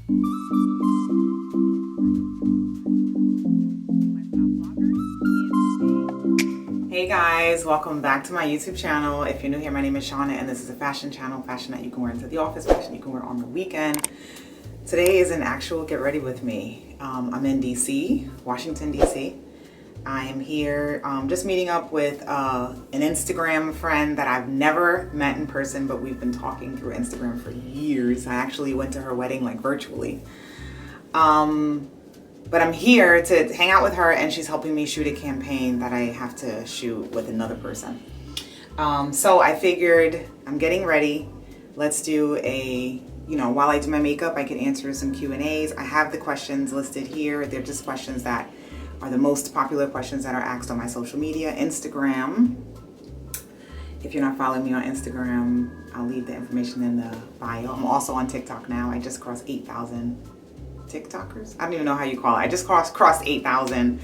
Hey guys, welcome back to my YouTube channel. If you're new here, my name is Shannah and this is a fashion channel, fashion that you can wear into the office, fashion you can wear on the weekend. Today is an actual get ready with me. I'm in DC, Washington, DC. I am here just meeting up with an Instagram friend that I've never met in person, but we've been talking through Instagram for years. I actually went to her wedding like virtually. But I'm here to hang out with her and she's helping me shoot a campaign that I have to shoot with another person. So I figured I'm getting ready. Let's do a, while I do my makeup, I can answer some Q&As. I have the questions listed here. They're just questions that are the most popular questions that are asked on my social media. Instagram. If you're not following me on Instagram, I'll leave the information in the bio. I'm also on TikTok now. I just crossed 8,000 TikTokers. I don't even know how you call it. I just crossed 8,000.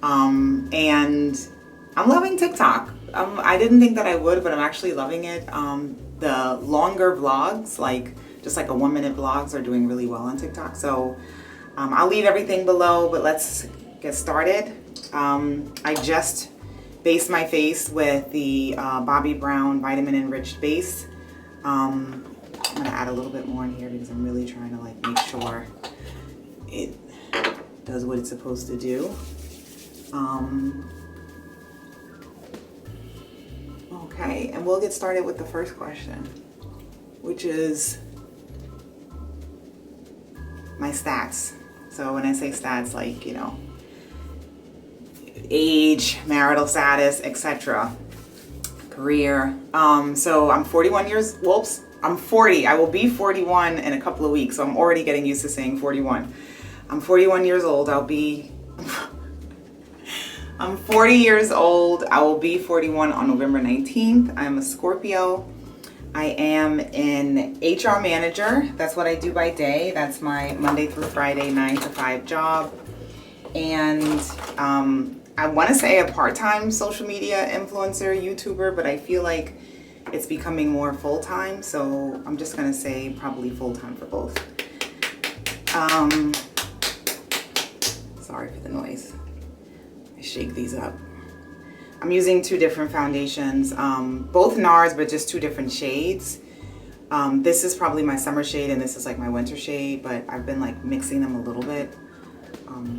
And I'm loving TikTok. I didn't think that I would, but I'm actually loving it. The longer vlogs, just like a 1-minute vlogs, are doing really well on TikTok. So I'll leave everything below, but let's get started. I just based my face with the Bobbi Brown Vitamin Enriched Base. I'm gonna add a little bit more in here because I'm really trying to make sure it does what it's supposed to do. Okay, and we'll get started with the first question, which is my stats. So when I say stats, age, marital status, etc., career. So I'm 41 years, whoops, I'm 40. I will be 41 in a couple of weeks, so I'm already getting used to saying 41. I'm 41 years old. I'm 40 years old. I will be 41 on November 19th. I'm a Scorpio. I am an HR manager. That's what I do by day. That's my Monday through Friday, 9 to 5 job. And I want to say a part-time social media influencer, YouTuber, but I feel like it's becoming more full-time. So I'm just going to say probably full-time for both. Sorry for the noise. I shake these up. I'm using 2 different foundations, both NARS, but just 2 different shades. This is probably my summer shade and this is like my winter shade, but I've been mixing them a little bit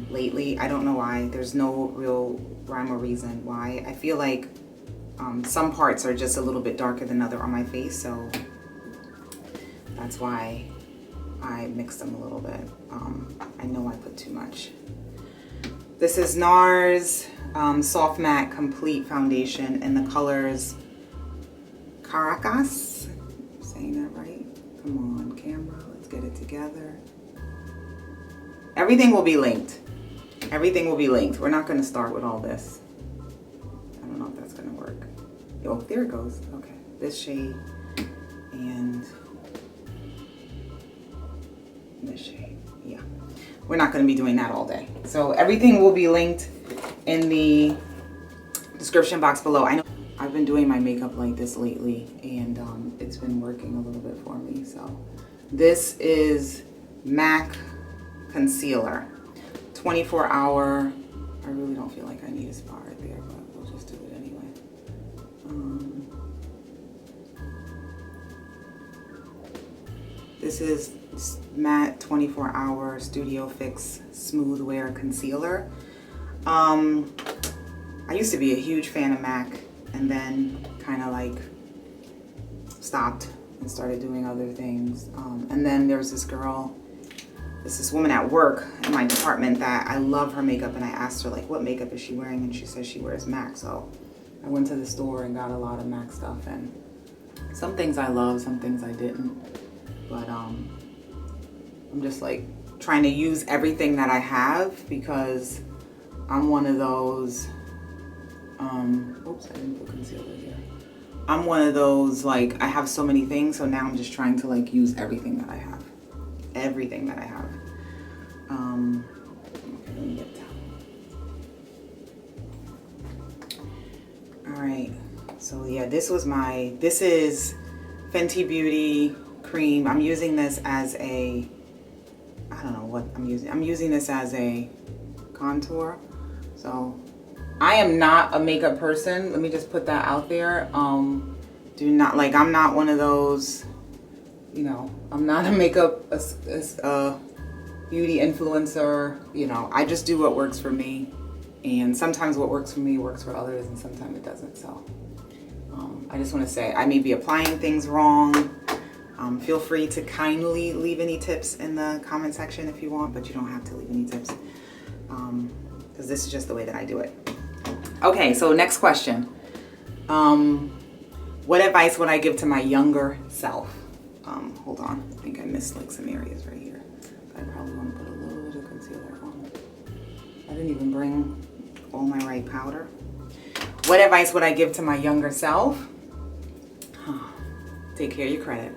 lately. I don't know why. There's no real rhyme or reason why. I feel like some parts are just a little bit darker than other on my face, so that's why I mixed them a little bit. I know I put too much. This is NARS Soft Matte Complete Foundation in the colors Caracas. I'm saying that right? Come on, camera, let's get it together. Everything will be linked. Everything will be linked. We're not going to start with all this. I don't know if that's going to work. Oh, there it goes. Okay, this shade and this shade. Yeah. We're not going to be doing that all day. So everything will be linked in the description box below. I know I've been doing my makeup like this lately and it's been working a little bit for me. So this is MAC Concealer, 24-hour. I really don't feel like I need a spot right there, but we'll just do it anyway. This is matte 24-hour Studio Fix Smooth Wear Concealer. I used to be a huge fan of MAC and then kind of stopped and started doing other things. And then there was this woman at work in my department that I love her makeup, and I asked her what makeup is she wearing, and she says she wears MAC. So I went to the store and got a lot of MAC stuff, and some things I love, some things I didn't. But I'm just trying to use everything that I have because I'm one of those, oops, I didn't put concealer here. I'm one of those, I have so many things, so now I'm just trying to use everything that I have. Everything that I have. Okay, let me get down. All right, so yeah, this is Fenty Beauty cream. I'm using this as a don't know what I'm using. I'm using this as a contour. So I am not a makeup person. Let me just put that out there. Do not, like, I'm not one of those, you know, I'm not a makeup beauty influencer. You know, I just do what works for me. And sometimes what works for me works for others, and sometimes it doesn't. So I just want to say I may be applying things wrong. Feel free to kindly leave any tips in the comment section if you want, but you don't have to leave any tips, because this is just the way that I do it. Okay, so next question. What advice would I give to my younger self? Hold on, I think I missed like some areas right here. I probably want to put a little bit of concealer on. I didn't even bring all my right powder. What advice would I give to my younger self? Take care of your credit.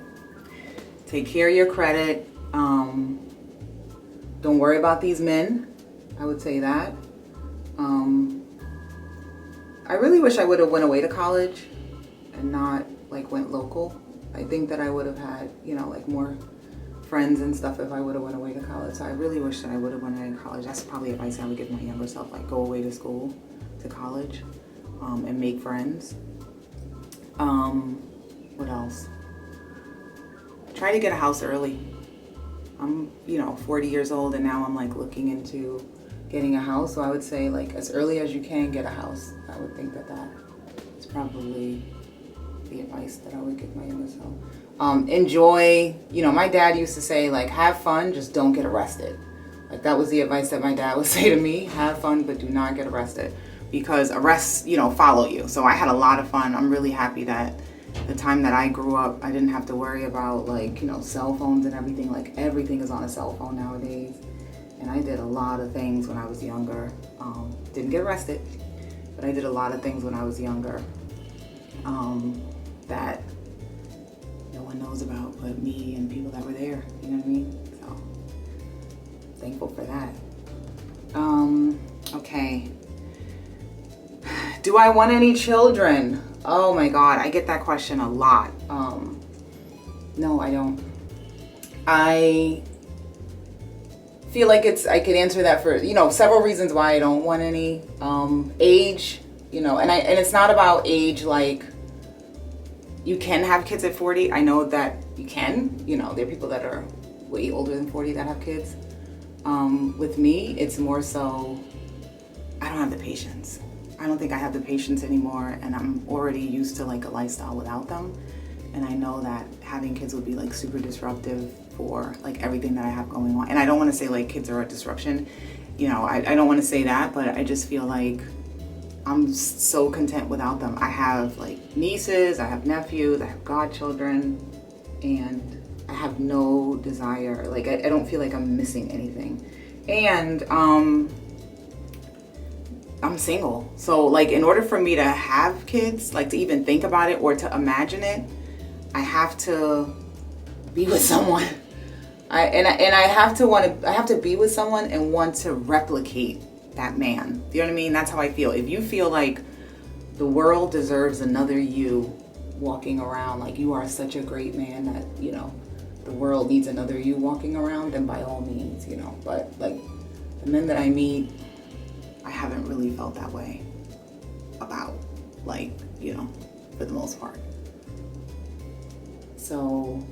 Take care of your credit. Don't worry about these men. I would say that. I really wish I would have went away to college and not like went local. I think that I would have had, you know, like more friends and stuff if I would have went away to college. So I really wish that I would have went away to college. That's probably advice I would give my younger self, like go away to school, to college, and make friends. What else? Try to get a house early. I'm, you know, 40 years old, and now I'm like looking into getting a house. So I would say like as early as you can get a house. I would think that is probably the advice that I would give my younger self. Enjoy, you know, my dad used to say like have fun, just don't get arrested. Like that was the advice that my dad would say to me. Have fun, but do not get arrested, because arrests, you know, follow you. So I had a lot of fun. I'm really happy that the time that I grew up, I didn't have to worry about like, you know, cell phones and everything. Like everything is on a cell phone nowadays. And I did a lot of things when I was younger. Didn't get arrested, but I did a lot of things when I was younger that no one knows about but me and people that were there. You know what I mean? So thankful for that. Okay. Do I want any children? Oh my God, I get that question a lot. No, I don't. I feel like I could answer that for, you know, several reasons why I don't want any. Age, you know, and it's not about age like you can have kids at 40. I know that you can, you know, there are people that are way older than 40 that have kids. With me, it's more so I don't have the patience. I don't think I have the patience anymore, and I'm already used to like a lifestyle without them. And I know that having kids would be like super disruptive for like everything that I have going on. And I don't want to say like kids are a disruption, you know, I don't want to say that, but I just feel like I'm so content without them. I have like nieces, I have nephews, I have godchildren, and I have no desire, like I don't feel like I'm missing anything. And I'm single. So like in order for me to have kids, like to even think about it or to imagine it, I have to be with someone. I have to be with someone and want to replicate that man. You know what I mean? That's how I feel. If you feel like the world deserves another you walking around, like you are such a great man that, you know, the world needs another you walking around, then by all means, you know. But like the men that I meet, I haven't really felt that way about, like, you know, for the most part. So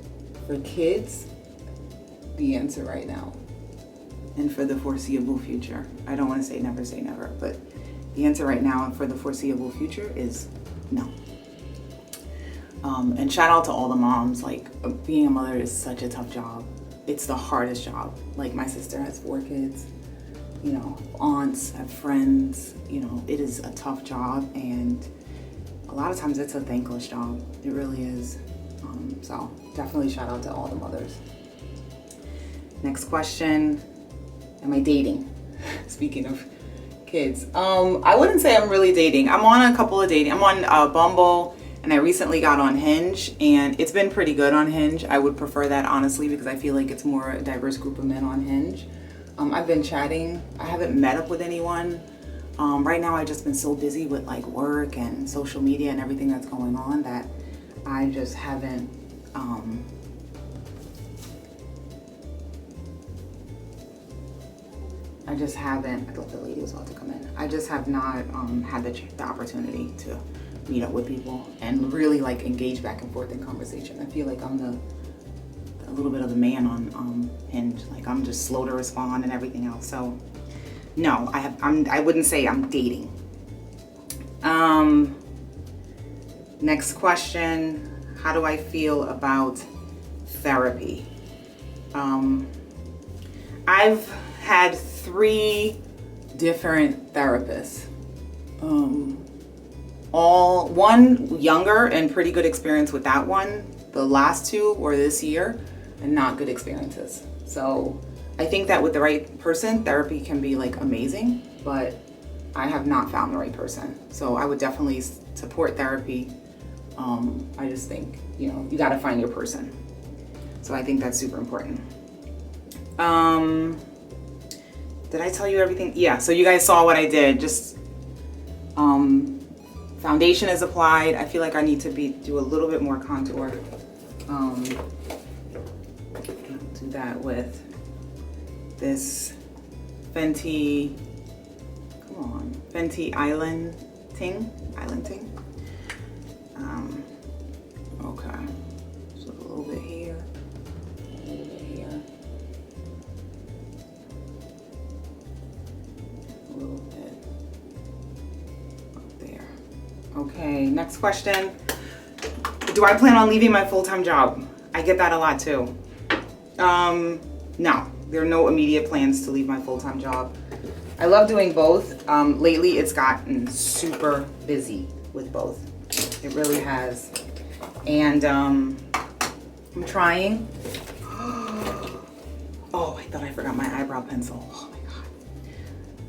for kids, the answer right now, and for the foreseeable future, I don't want to say never, but the answer right now and for the foreseeable future is no. And shout out to all the moms. Like being a mother is such a tough job. It's the hardest job. Like my sister has 4 kids, you know, aunts, have friends, you know, it is a tough job, and a lot of times it's a thankless job. It really is. So definitely shout out to all the mothers. Next question, am I dating? Speaking of kids, I wouldn't say I'm really dating. I'm on a couple of dating. I'm on Bumble, and I recently got on Hinge, and it's been pretty good on Hinge. I would prefer that honestly, because I feel like it's more a diverse group of men on Hinge. I've been chatting. I haven't met up with anyone. Right now I've just been so busy with like work and social media and everything that's going on that I just haven't I just haven't, I thought the lady was about to come in. I just have not had the opportunity to meet up with people and really like engage back and forth in conversation. I feel like I'm a little bit of the man on Hinge. Like I'm just slow to respond and everything else. So no, I wouldn't say I'm dating. Next question, how do I feel about therapy? I've had 3 different therapists. One younger and pretty good experience with that one. The last 2 were this year and not good experiences. So I think that with the right person, therapy can be like amazing, but I have not found the right person. So I would definitely support therapy. I just think, you know, you gotta find your person. So I think that's super important. Did I tell you everything? Yeah, so you guys saw what I did. Just foundation is applied. I feel like I need to do a little bit more contour. Do that with this Fenty, Fenty Island Ting. Okay, so a little bit here, a little bit here, a little bit up there. Okay, next question. Do I plan on leaving my full-time job? I get that a lot too. No, there are no immediate plans to leave my full-time job. I love doing both. Lately, it's gotten super busy with both. It really has. And I'm trying. Oh, I thought I forgot my eyebrow pencil. Oh my God.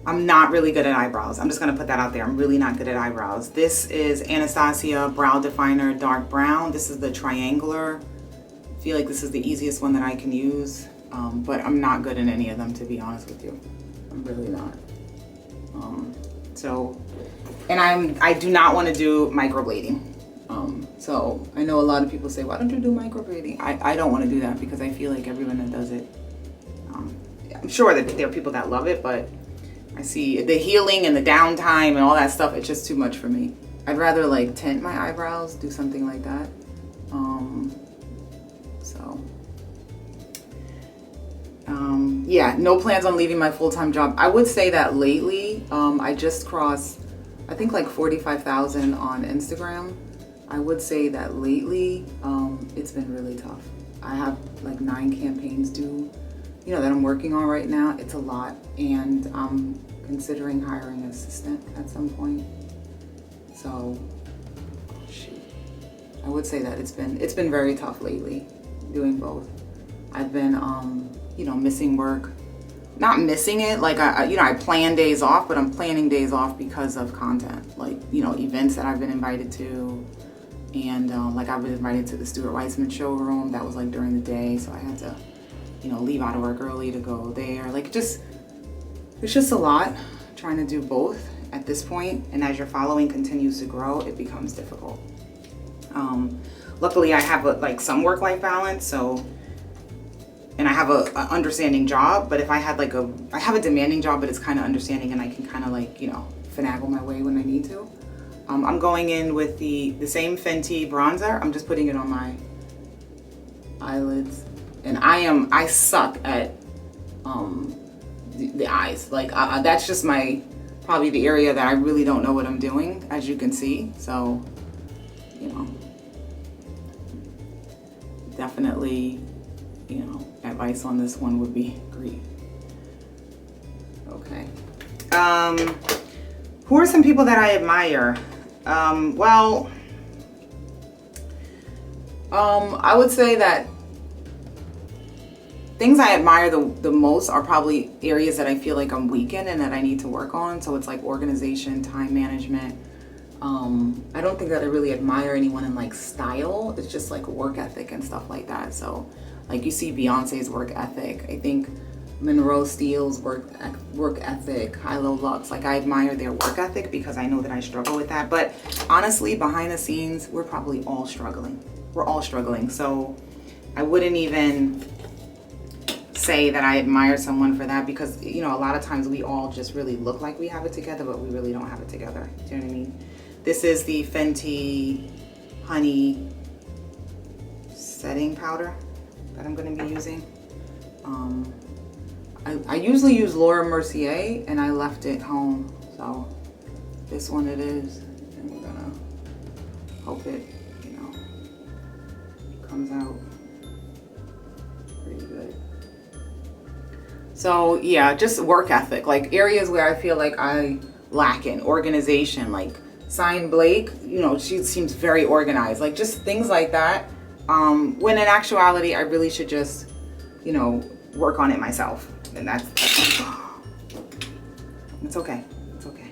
I'm not really good at eyebrows. I'm just gonna put that out there. I'm really not good at eyebrows. This is Anastasia Brow Definer Dark Brown. This is the triangular. I feel like this is the easiest one that I can use, but I'm not good in any of them, to be honest with you. I'm really not. I do not want to do microblading. So I know a lot of people say, why don't you do microblading? I don't want to do that because I feel like everyone that does it, I'm sure that there are people that love it, but I see the healing and the downtime and all that stuff. It's just too much for me. I'd rather like tint my eyebrows, do something like that. Yeah, no plans on leaving my full-time job. I would say that lately, I just crossed, I think like 45,000 on Instagram. I would say that lately, it's been really tough. I have like 9 campaigns due, you know, that I'm working on right now. It's a lot, and I'm considering hiring an assistant at some point. So, shoot. I would say that it's been very tough lately, doing both. I've been, you know, missing work. Not missing it, like I plan days off, but I'm planning days off because of content, like, you know, events that I've been invited to, and like I've been invited to the Stuart Weitzman showroom. That was like during the day, so I had to, you know, leave out of work early to go there. Like, it's just a lot trying to do both at this point, and as your following continues to grow, it becomes difficult. Luckily, I have like some work-life balance, so. And I have a understanding job, but if I had like I have a demanding job, but it's kind of understanding, and I can kind of like, you know, finagle my way when I need to. I'm going in with the same Fenty bronzer. I'm just putting it on my eyelids, and I suck at the eyes. Like that's just probably the area that I really don't know what I'm doing, as you can see. So, you know, definitely, you know, advice on this one would be great. Okay. Who are some people that I admire? I would say that things I admire the most are probably areas that I feel like I'm weak in and that I need to work on. So it's like organization, time management. I don't think that I really admire anyone in like style. It's just like work ethic and stuff like that. So like you see Beyonce's work ethic. I think Monroe Steele's work ethic, Hilo Lux. Like I admire their work ethic because I know that I struggle with that. But honestly, behind the scenes, we're probably all struggling. We're all struggling. So I wouldn't even say that I admire someone for that, because, you know, a lot of times we all just really look like we have it together, but we really don't have it together. Do you know what I mean? This is the Fenty Honey setting powder that I'm going to be using. I usually use Laura Mercier, and I left it home, so this one it is, and we're gonna hope it, you know, comes out pretty good. So yeah, just work ethic, like areas where I feel like I lack in organization, like Sign Blake, you know, she seems very organized, like just things like that. When in actuality, I really should just, you know, work on it myself. And that's it's okay. It's okay.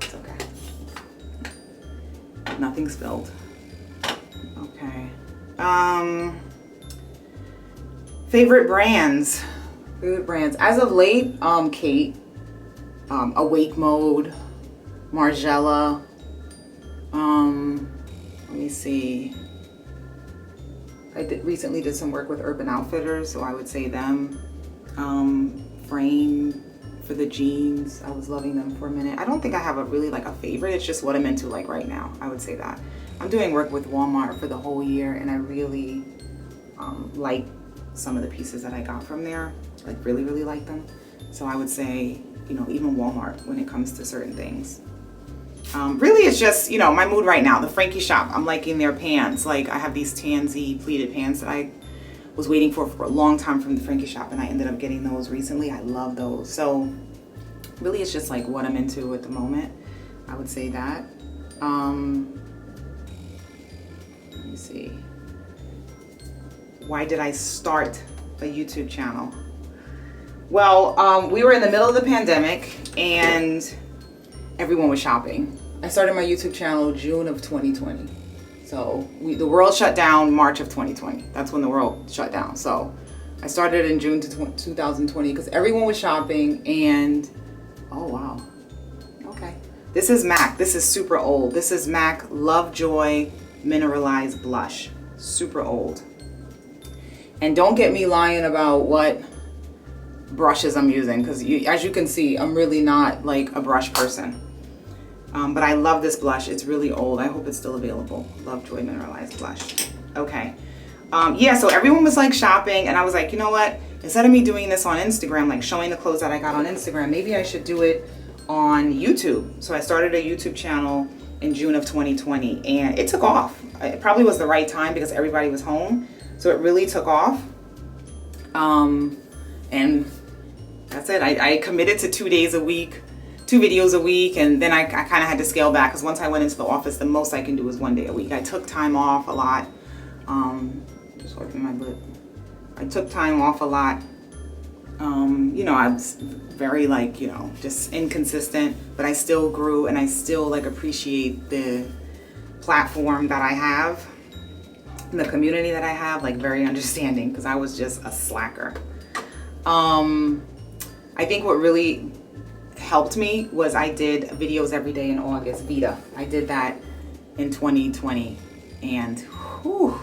It's okay. Nothing spilled. Okay. Favorite brands. Favorite brands. As of late, Kate, Awake Mode, Margiela. Let me see. I recently did some work with Urban Outfitters, so I would say them. Frame for the jeans, I was loving them for a minute. I don't think I have a really like a favorite, it's just what I'm into like right now. I would say that. I'm doing work with Walmart for the whole year, and I really like some of the pieces that I got from there, like really like them. So I would say, you know, even Walmart when it comes to certain things. Really it's just, you know, my mood right now. The Frankie shop, I'm liking their pants. Like I have these tansy pleated pants that I was waiting for a long time from the Frankie shop, and I ended up getting those recently. I love those. So really it's just like what I'm into at the moment. I would say that. Let me see. Why did I start a YouTube channel? Well, we were in the middle of the pandemic and everyone was shopping. I started my YouTube channel June of 2020. So the world shut down March of 2020. That's when the world shut down. So I started in June 2020 because everyone was shopping, and oh wow. Okay. This is MAC. This is super old. This is MAC Lovejoy Mineralized Blush. Super old. And don't get me lying about what brushes I'm using, because as you can see, I'm really not like a brush person. But I love this blush. It's really old. I hope it's still available. Lovejoy Mineralized Blush. Okay. Yeah, so everyone was like shopping, and I was like, you know what? Instead of me doing this on Instagram, like showing the clothes that I got on Instagram, maybe I should do it on YouTube. So I started a YouTube channel in June of 2020, and it took off. It probably was the right time because everybody was home. So it really took off. And that's it. I committed to 2 days a week. 2 videos a week, and then I kind of had to scale back because once I went into the office, the most I can do is 1 day a week. I took time off a lot. Just wiping my butt. I took time off a lot. You know, I was very like, you know, just inconsistent, but I still grew, and I still like appreciate the platform that I have, and the community that I have, like very understanding, because I was just a slacker. I think what really helped me was I did videos every day in August, Vita. I did that in 2020, and whew,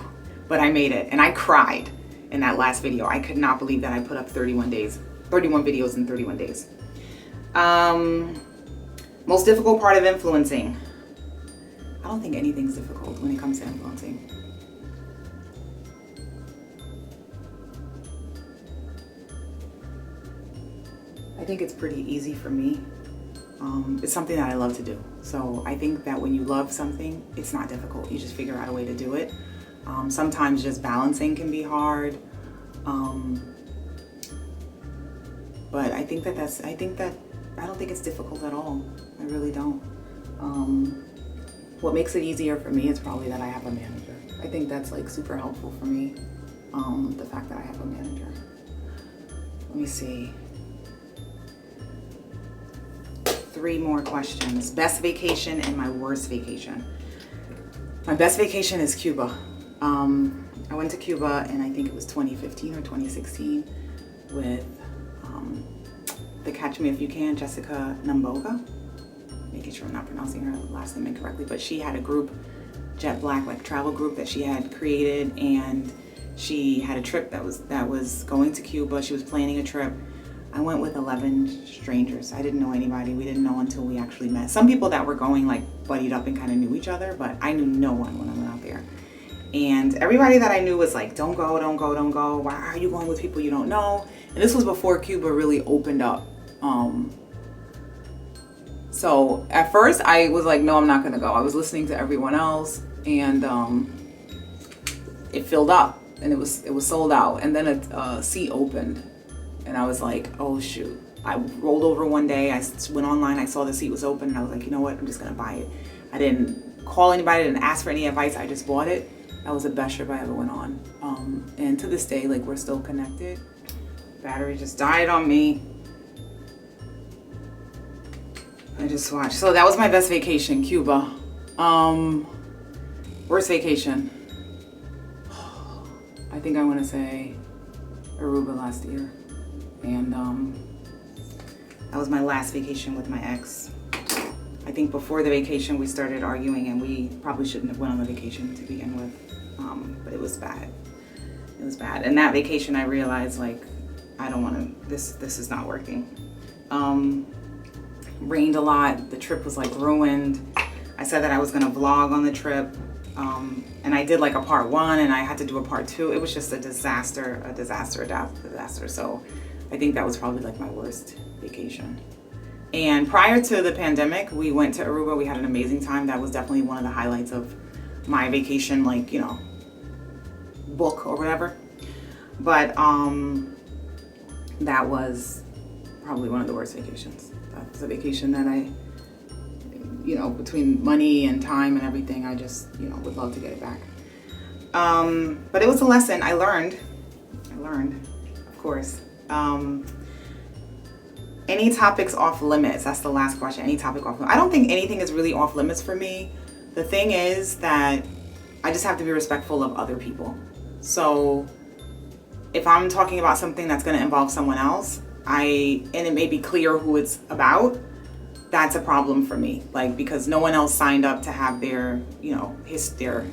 but I made it, and I cried in that last video. I could not believe that I put up 31 videos in 31 days. Most difficult part of influencing. I don't think anything's difficult when it comes to influencing. I think it's pretty easy for me. It's something that I love to do. So I think that when you love something, it's not difficult. You just figure out a way to do it. Sometimes just balancing can be hard. But I think that I don't think it's difficult at all. I really don't. What makes it easier for me is probably that I have a manager. I think that's like super helpful for me. The fact that I have a manager. Let me see. 3 more questions. Best vacation and my worst vacation. My best vacation is Cuba. I went to Cuba, and I think it was 2015 or 2016 with the Catch Me If You Can, Jessica Namboga. Making sure I'm not pronouncing her last name incorrectly, but she had a group, Jet Black, like travel group that she had created, and She had a trip that was going to Cuba. She was planning a trip. I went with 11 strangers. I didn't know anybody. We didn't know until we actually met. Some people that were going like buddied up and kind of knew each other, but I knew no one when I went out there. And everybody that I knew was like, don't go, don't go, don't go. Why are you going with people you don't know? And this was before Cuba really opened up. So at first I was like, no, I'm not gonna go. I was listening to everyone else, and it filled up, and it was sold out. And then a seat opened, and I was like, oh shoot. I rolled over one day, I went online, I saw the seat was open, and I was like, you know what, I'm just gonna buy it. I didn't call anybody, I didn't ask for any advice, I just bought it. That was the best trip I ever went on. And to this day, like, we're still connected. Battery just died on me. I just watched. So that was my best vacation, Cuba. Worst vacation. I think I want to say Aruba last year. And that was my last vacation with my ex. I think before the vacation we started arguing, and we probably shouldn't have went on the vacation to begin with. But it was bad. It was bad. And that vacation I realized, like, I don't want to, this is not working. Rained a lot. The trip was like ruined. I said that I was going to vlog on the trip. And I did like a part 1, and I had to do a part 2. It was just a disaster. So I think that was probably like my worst vacation. And prior to the pandemic, we went to Aruba. We had an amazing time. That was definitely one of the highlights of my vacation, like, you know, book or whatever. But that was probably one of the worst vacations. That was a vacation that I, you know, between money and time and everything, I just, you know, would love to get it back. But it was a lesson. I learned, of course. Any topics off limits? That's the last question. Any topic off limits? I don't think anything is really off limits for me. The thing is that I just have to be respectful of other people. So if I'm talking about something that's going to involve someone else, and it may be clear who it's about, that's a problem for me. Like, because no one else signed up to have their, you know, their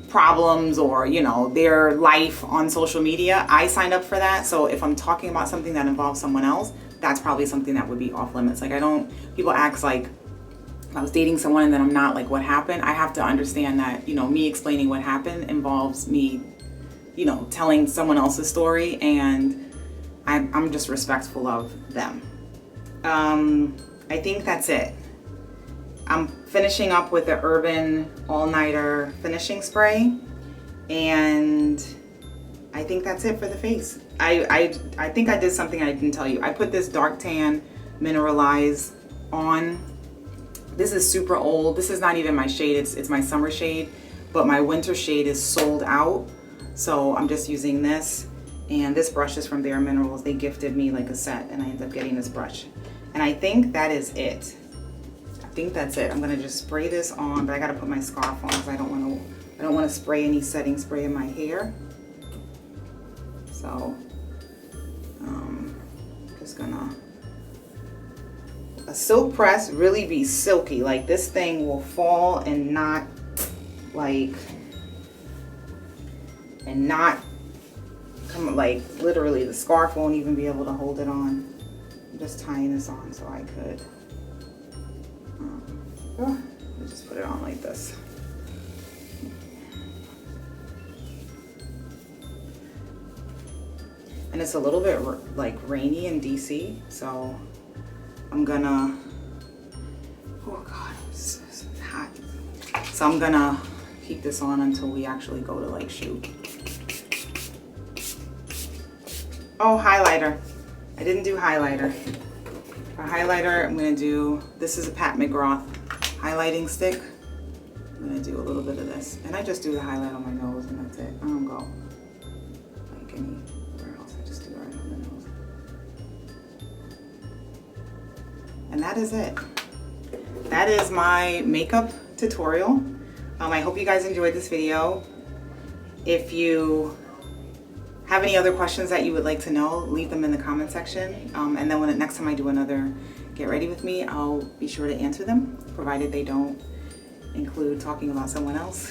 problems or, you know, their life on social media. I signed up for that. So if I'm talking about something that involves someone else, that's probably something that would be off limits. Like, people ask like, if I was dating someone and then I'm not, like, what happened? I have to understand that, you know, me explaining what happened involves me, you know, telling someone else's story, and I'm just respectful of them. I think that's it. I'm finishing up with the Urban All-Nighter Finishing Spray, and I think that's it for the face. I think I did something I didn't tell you. I put this Dark Tan Mineralize on. This is super old. This is not even my shade. It's my summer shade, but my winter shade is sold out. So I'm just using this. And this brush is from Bare Minerals. They gifted me like a set, and I ended up getting this brush. And I think that is it. I think that's it. I'm gonna just spray this on, but I gotta put my scarf on because I don't want to spray any setting spray in my hair. So just gonna. A silk press really be silky. Like, this thing will fall and not come, like, literally the scarf won't even be able to hold it on. I'm just tying this on so I could just put it on like this. And it's a little bit like rainy in DC, so I'm gonna, oh God, it's hot. So I'm gonna keep this on until we actually go to, like, shoot. Oh, highlighter. I didn't do highlighter. For highlighter, I'm gonna do, this is a Pat McGrath highlighting stick. I'm gonna do a little bit of this. And I just do the highlight on my nose, and that's it. I don't go like anywhere else. I just do it right on the nose. And that is it. That is my makeup tutorial. I hope you guys enjoyed this video. If you have any other questions that you would like to know, leave them in the comment section. And then next time I do another Get Ready With Me, I'll be sure to answer them, provided they don't include talking about someone else.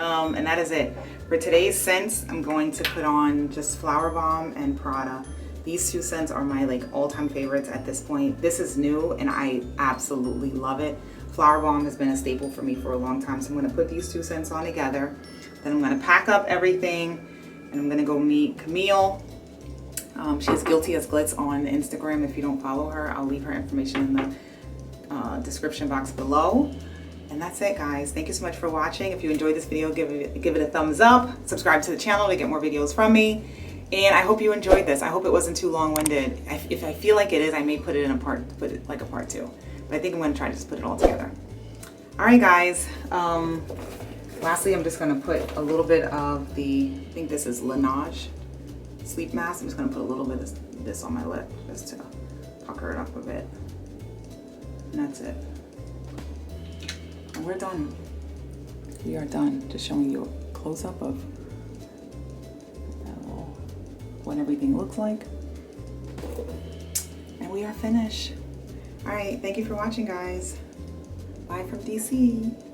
And that is it. For today's scents, I'm going to put on just Flower Bomb and Prada. These two scents are my like all-time favorites at this point. This is new and I absolutely love it. Flower Bomb has been a staple for me for a long time. So I'm gonna put these two scents on together. Then I'm gonna pack up everything and I'm gonna go meet Camille. She is Guilty as Glitz on Instagram. If you don't follow her, I'll leave her information in the description box below. And that's it, guys. Thank you so much for watching. If you enjoyed this video, give it a thumbs up. Subscribe to the channel to get more videos from me. And I hope you enjoyed this. I hope it wasn't too long-winded. If I feel like it is, I may put it in a part 2. But I think I'm gonna try to just put it all together. All right, guys. Lastly, I'm just gonna put a little bit of the, I think this is Laneige sleep mask. I'm just gonna put a little bit of this on my lip just to pucker it up a bit. And that's it. And we're done. We are done. Just showing you a close-up of what everything looks like. And we are finished. All right, thank you for watching, guys. Bye from DC.